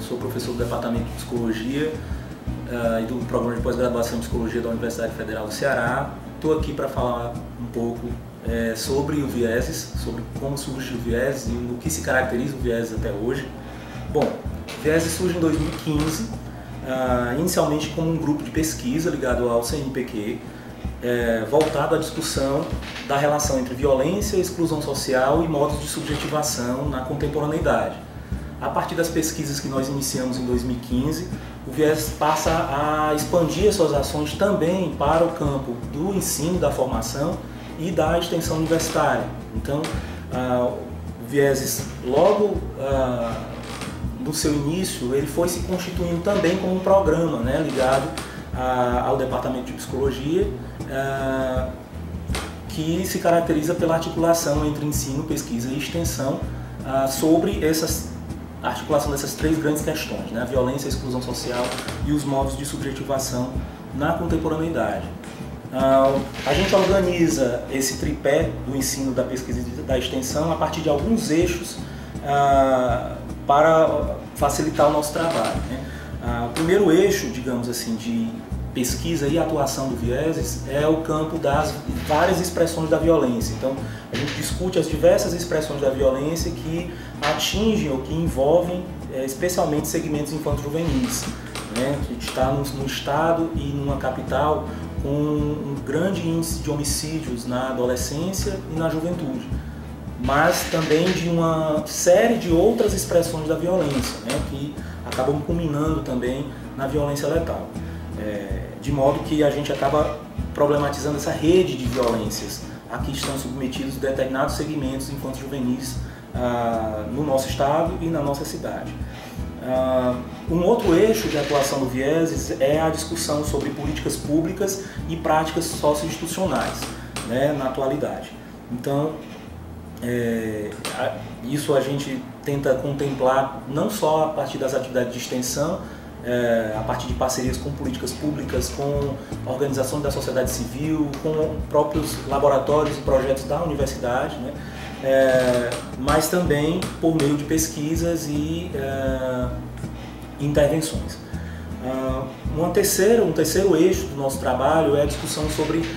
sou professor do Departamento de Psicologia e do Programa de Pós-Graduação em Psicologia da Universidade Federal do Ceará. Estou aqui para falar um pouco sobre o vieses, sobre como surge o vieses e o que se caracteriza o vieses até hoje. Bom, o vieses surge em 2015, inicialmente como um grupo de pesquisa ligado ao CNPq, voltado à discussão da relação entre violência, exclusão social e modos de subjetivação na contemporaneidade. A partir das pesquisas que nós iniciamos em 2015, o vieses passa a expandir as suas ações também para o campo do ensino, da formação e da extensão universitária. Então, o vieses, logo no seu início, ele foi se constituindo também como um programa, né, ligado ao Departamento de Psicologia, que se caracteriza pela articulação entre ensino, pesquisa e extensão sobre a articulação dessas três grandes questões, né? A violência, a exclusão social e os modos de subjetivação na contemporaneidade. A gente organiza esse tripé do ensino, da pesquisa e da extensão a partir de alguns eixos para facilitar o nosso trabalho, né? O primeiro eixo, digamos assim, de pesquisa e atuação do vieses é o campo das várias expressões da violência. Então, a gente discute as diversas expressões da violência que atingem ou que envolvem especialmente segmentos infanto-juvenis, né? A gente está num estado e numa capital com um grande índice de homicídios na adolescência e na juventude, mas também de uma série de outras expressões da violência, né, que acabam culminando também na violência letal. De modo que a gente acaba problematizando essa rede de violências a que estão submetidos determinados segmentos infanto-juvenis no nosso estado e na nossa cidade. Um outro eixo de atuação do vieses é a discussão sobre políticas públicas e práticas socio-institucionais, né, na atualidade. Então, isso a gente tenta contemplar não só a partir das atividades de extensão, a partir de parcerias com políticas públicas, com organizações da sociedade civil, com próprios laboratórios e projetos da universidade, né? Mas também por meio de pesquisas e intervenções. Um terceiro eixo do nosso trabalho é a discussão sobre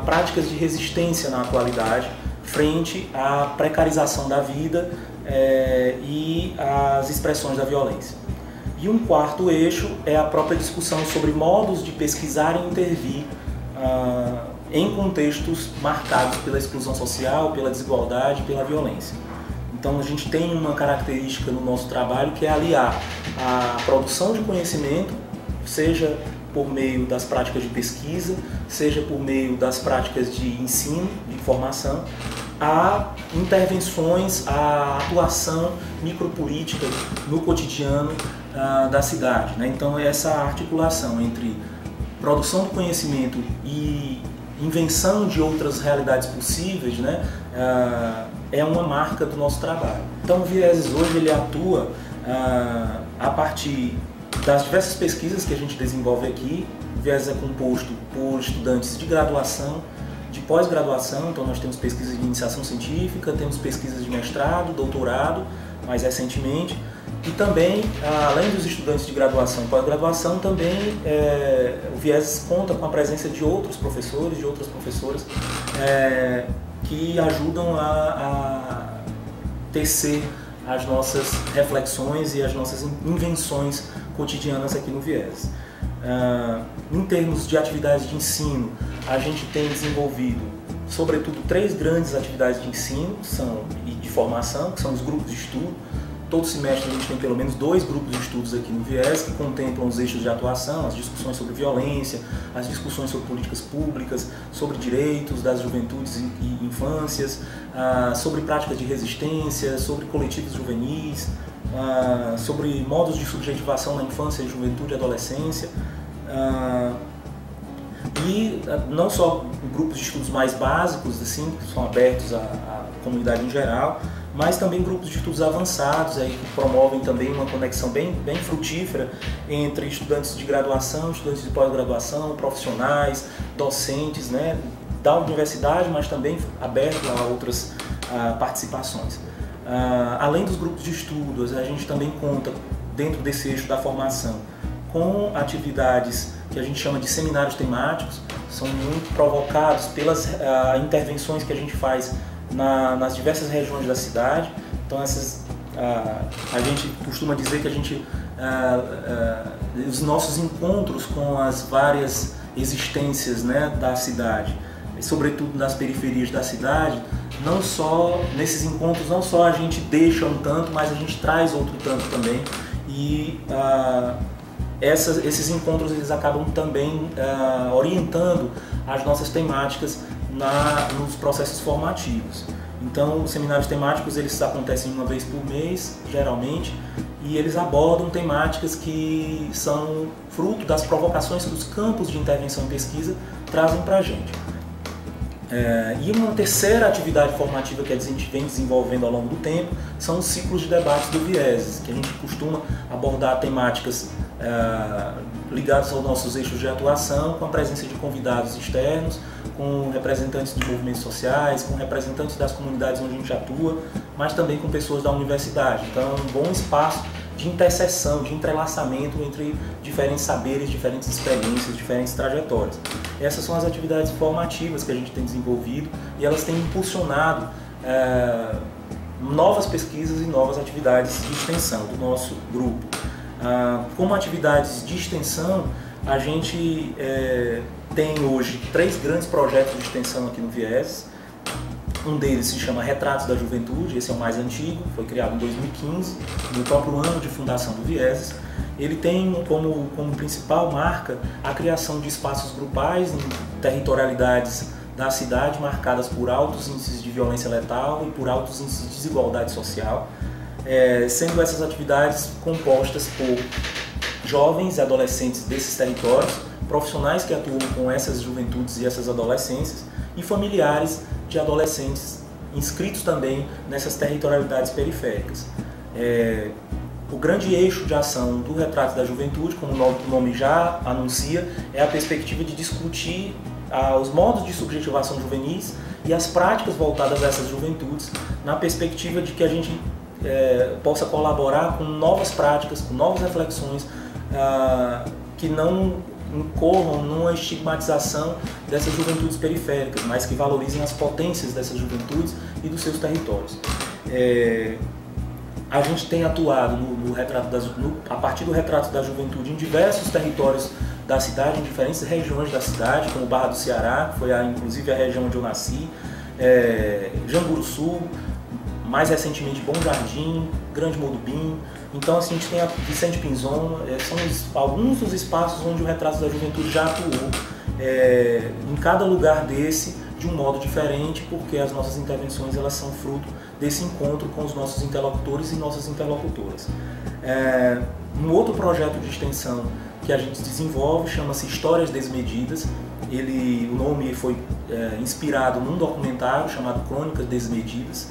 práticas de resistência na atualidade frente à precarização da vida e às expressões da violência. E um quarto eixo é a própria discussão sobre modos de pesquisar e intervir em contextos marcados pela exclusão social, pela desigualdade e pela violência. Então a gente tem uma característica no nosso trabalho que é aliar a produção de conhecimento, seja por meio das práticas de pesquisa, seja por meio das práticas de ensino, de formação, a intervenções, a atuação micropolítica no cotidiano da cidade, né? Então essa articulação entre produção do conhecimento e invenção de outras realidades possíveis, né, é uma marca do nosso trabalho. Então o vieses hoje ele atua a partir das diversas pesquisas que a gente desenvolve aqui. O vieses é composto por estudantes de graduação, de pós-graduação, então nós temos pesquisas de iniciação científica, temos pesquisas de mestrado, doutorado, mais recentemente, e também, além dos estudantes de graduação e pós-graduação, também o vieses conta com a presença de outros professores, de outras professoras, que ajudam a tecer as nossas reflexões e as nossas invenções cotidianas aqui no vieses. Em termos de atividades de ensino, a gente tem desenvolvido, sobretudo, 3 grandes atividades de ensino e de formação, que são os grupos de estudo. Todo semestre a gente tem pelo menos 2 grupos de estudos aqui no vieses que contemplam os eixos de atuação, as discussões sobre violência, as discussões sobre políticas públicas, sobre direitos das juventudes e infâncias, sobre práticas de resistência, sobre coletivos juvenis, sobre modos de subjetivação na infância, juventude e adolescência. E não só grupos de estudos mais básicos, assim, que são abertos à comunidade em geral, mas também grupos de estudos avançados aí, que promovem também uma conexão bem frutífera entre estudantes de graduação, estudantes de pós-graduação, profissionais, docentes, né, da universidade, mas também aberto a outras participações. Além dos grupos de estudos, a gente também conta dentro desse eixo da formação, com atividades que a gente chama de seminários temáticos, são muito provocados pelas intervenções que a gente faz nas diversas regiões da cidade. Então a gente costuma dizer que os nossos encontros com as várias existências, né, da cidade, e sobretudo nas periferias da cidade, não só nesses encontros, não só a gente deixa um tanto, mas a gente traz outro tanto também, e esses encontros eles acabam também orientando as nossas temáticas nos processos formativos. Então, os seminários temáticos eles acontecem uma vez por mês, geralmente, e eles abordam temáticas que são fruto das provocações que os campos de intervenção e pesquisa trazem para a gente. E uma terceira atividade formativa que a gente vem desenvolvendo ao longo do tempo são os ciclos de debates do Vieses, que a gente costuma abordar temáticas ligadas aos nossos eixos de atuação, com a presença de convidados externos, com representantes de movimentos sociais, com representantes das comunidades onde a gente atua, mas também com pessoas da universidade. Então é um bom espaço de interseção, de entrelaçamento entre diferentes saberes, diferentes experiências, diferentes trajetórias. Essas são as atividades formativas que a gente tem desenvolvido e elas têm impulsionado novas pesquisas e novas atividades de extensão do nosso grupo. Como atividades de extensão, a gente tem hoje 3 grandes projetos de extensão aqui no Vieses. Um deles se chama Retratos da Juventude, esse é o mais antigo, foi criado em 2015, no próprio ano de fundação do Vieses. Ele tem como principal marca a criação de espaços grupais em territorialidades da cidade marcadas por altos índices de violência letal e por altos índices de desigualdade social, sendo essas atividades compostas por jovens e adolescentes desses territórios, profissionais que atuam com essas juventudes e essas adolescências e familiares de adolescentes inscritos também nessas territorialidades periféricas. O grande eixo de ação do Retrato da Juventude, como o nome já anuncia, é a perspectiva de discutir os modos de subjetivação juvenis e as práticas voltadas a essas juventudes, na perspectiva de que a gente possa colaborar com novas práticas, com novas reflexões que não incorram numa estigmatização dessas juventudes periféricas, mas que valorizem as potências dessas juventudes e dos seus territórios. A gente tem atuado a partir do Retrato da Juventude em diversos territórios da cidade, em diferentes regiões da cidade, como Barra do Ceará, que foi inclusive a região onde eu nasci, Jamburuçu, mais recentemente Bom Jardim, Grande Modubim. Então assim, a gente tem a Vicente Pinzon, são alguns dos espaços onde o Retrato da Juventude já atuou, em cada lugar desse, de um modo diferente, porque as nossas intervenções elas são fruto desse encontro com os nossos interlocutores e nossas interlocutoras. Um outro projeto de extensão que a gente desenvolve chama-se Histórias Desmedidas. O nome foi inspirado num documentário chamado Crônicas Desmedidas.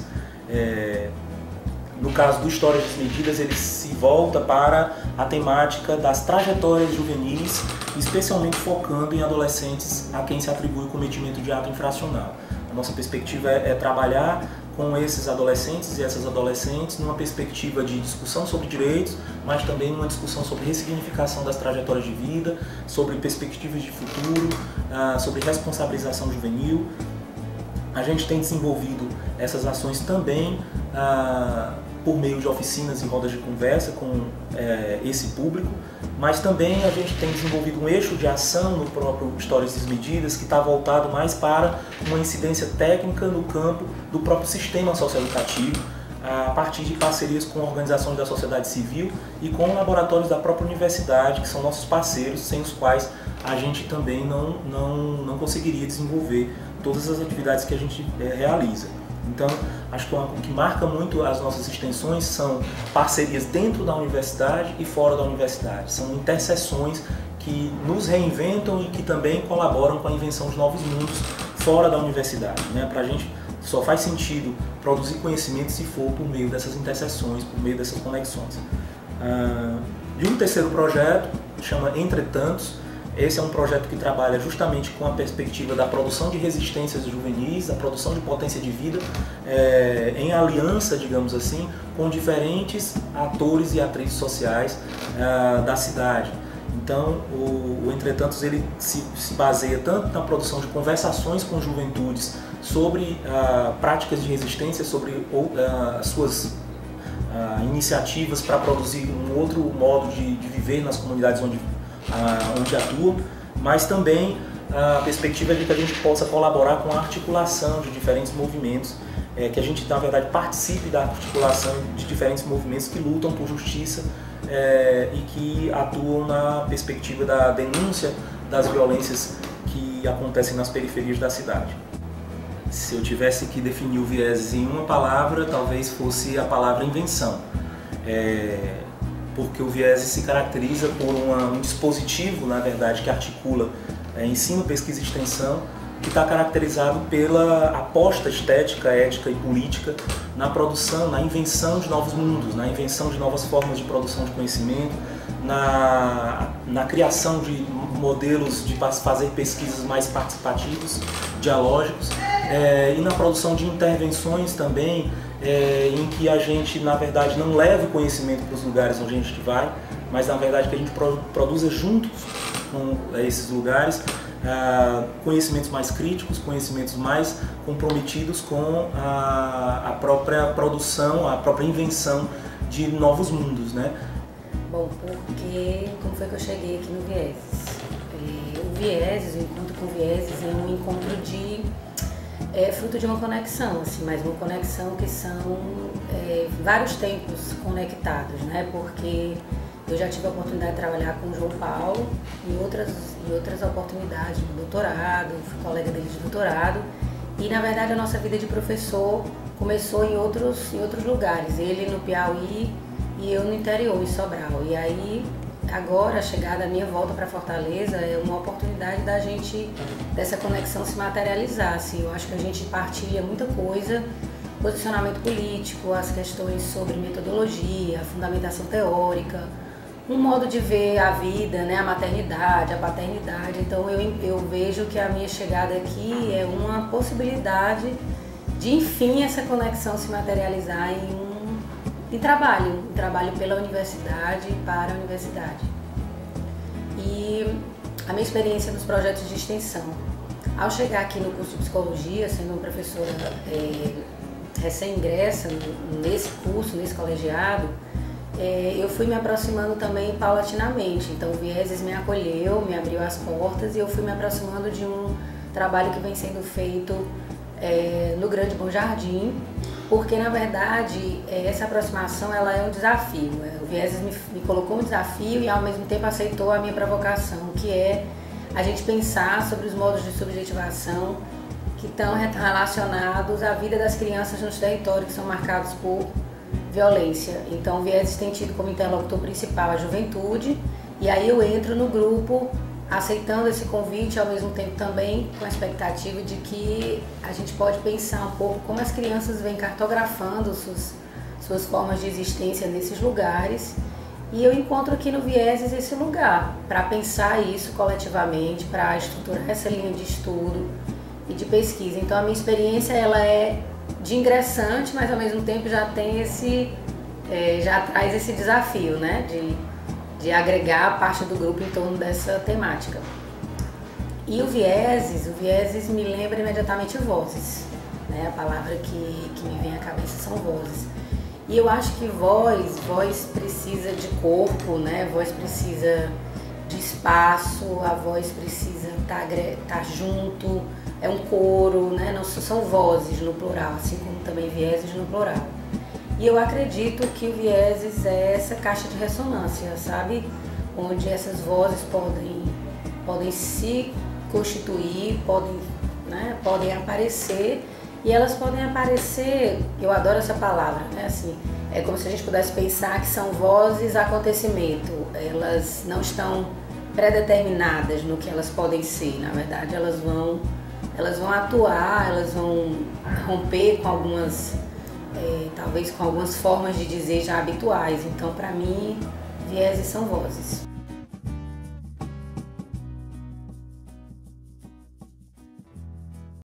No caso do Histórias Desmedidas, ele se volta para a temática das trajetórias juvenis, especialmente focando em adolescentes a quem se atribui o cometimento de ato infracional. A nossa perspectiva é trabalhar com esses adolescentes e essas adolescentes numa perspectiva de discussão sobre direitos, mas também numa discussão sobre ressignificação das trajetórias de vida, sobre perspectivas de futuro, sobre responsabilização juvenil. A gente tem desenvolvido essas ações também por meio de oficinas e rodas de conversa com esse público, mas também a gente tem desenvolvido um eixo de ação no próprio Histórias Desmedidas que está voltado mais para uma incidência técnica no campo do próprio sistema socioeducativo, a partir de parcerias com organizações da sociedade civil e com laboratórios da própria universidade, que são nossos parceiros, sem os quais a gente também não conseguiria desenvolver todas as atividades que a gente realiza. Então, acho que o que marca muito as nossas extensões são parcerias dentro da universidade e fora da universidade. São interseções que nos reinventam e que também colaboram com a invenção de novos mundos fora da universidade, né? Para a gente só faz sentido produzir conhecimento se for por meio dessas interseções, por meio dessas conexões. E um terceiro projeto chama Entretantos. Esse é um projeto que trabalha justamente com a perspectiva da produção de resistências juvenis, da produção de potência de vida, em aliança, digamos assim, com diferentes atores e atrizes sociais da cidade. Então, o Entretantos ele se baseia tanto na produção de conversações com juventudes sobre práticas de resistência, sobre suas iniciativas para produzir um outro modo de viver nas comunidades onde atuam, mas também a perspectiva de que a gente possa colaborar com a articulação de diferentes movimentos, que a gente, na verdade, participe da articulação de diferentes movimentos que lutam por justiça e que atuam na perspectiva da denúncia das violências que acontecem nas periferias da cidade. Se eu tivesse que definir o Vieses em uma palavra, talvez fosse a palavra invenção. Porque o Vieses se caracteriza por um dispositivo, na verdade, que articula ensino, pesquisa e extensão, que está caracterizado pela aposta estética, ética e política na produção, na invenção de novos mundos, na invenção de novas formas de produção de conhecimento, na criação de modelos de fazer pesquisas mais participativos, dialógicos, e na produção de intervenções também, em que a gente, na verdade, não leva o conhecimento para os lugares onde a gente vai, mas, na verdade, que a gente produza juntos com esses lugares conhecimentos mais críticos, conhecimentos mais comprometidos com a própria produção, a própria invenção de novos mundos, né? Bom, porque como foi que eu cheguei aqui no Vieses? O Vieses, o encontro com Vieses é um encontro fruto de uma conexão, assim, mas uma conexão que são vários tempos conectados, né? Porque eu já tive a oportunidade de trabalhar com o João Paulo em outras oportunidades no doutorado, fui colega dele de doutorado, e na verdade a nossa vida de professor começou em outros lugares, ele no Piauí e eu no interior, em Sobral. E aí agora a chegada, a minha volta para Fortaleza é uma oportunidade dessa conexão se materializar. Assim, eu acho que a gente partilha muita coisa, posicionamento político, as questões sobre metodologia, a fundamentação teórica, um modo de ver a vida, né, a maternidade, a paternidade. Então eu vejo que a minha chegada aqui é uma possibilidade de, enfim, essa conexão se materializar em trabalho pela universidade e para a universidade. E a minha experiência nos projetos de extensão. Ao chegar aqui no curso de psicologia, sendo uma professora recém-ingressa nesse curso, nesse colegiado, eu fui me aproximando também paulatinamente. Então o Vieses me acolheu, me abriu as portas e eu fui me aproximando de um trabalho que vem sendo feito no Grande Bom Jardim, porque na verdade essa aproximação ela é um desafio. O Vieses me colocou um desafio e ao mesmo tempo aceitou a minha provocação, que é a gente pensar sobre os modos de subjetivação que estão relacionados à vida das crianças nos territórios que são marcados por violência. Então o Vieses tem tido como interlocutor principal a juventude, e aí eu entro no grupo aceitando esse convite, ao mesmo tempo também com a expectativa de que a gente pode pensar um pouco como as crianças vêm cartografando suas formas de existência nesses lugares, e eu encontro aqui no Vieses esse lugar para pensar isso coletivamente, para estruturar essa linha de estudo e de pesquisa. Então a minha experiência ela é de ingressante, mas ao mesmo tempo já tem já traz esse desafio, né, de agregar parte do grupo em torno dessa temática. E o Vieses me lembra imediatamente vozes, né? A palavra que me vem à cabeça são vozes. E eu acho que voz precisa de corpo, né? Voz precisa de espaço, a voz precisa estar junto, é um coro, né? Não são vozes no plural, assim como também Vieses no plural. E eu acredito que o Vieses é essa caixa de ressonância, sabe? Onde essas vozes podem se constituir, podem aparecer, e elas podem aparecer, eu adoro essa palavra, né? Assim, é como se a gente pudesse pensar que são vozes acontecimento, elas não estão predeterminadas no que elas podem ser, na verdade elas vão atuar, elas vão romper com talvez com algumas formas de dizer já habituais. Então, para mim, Vieses são vozes.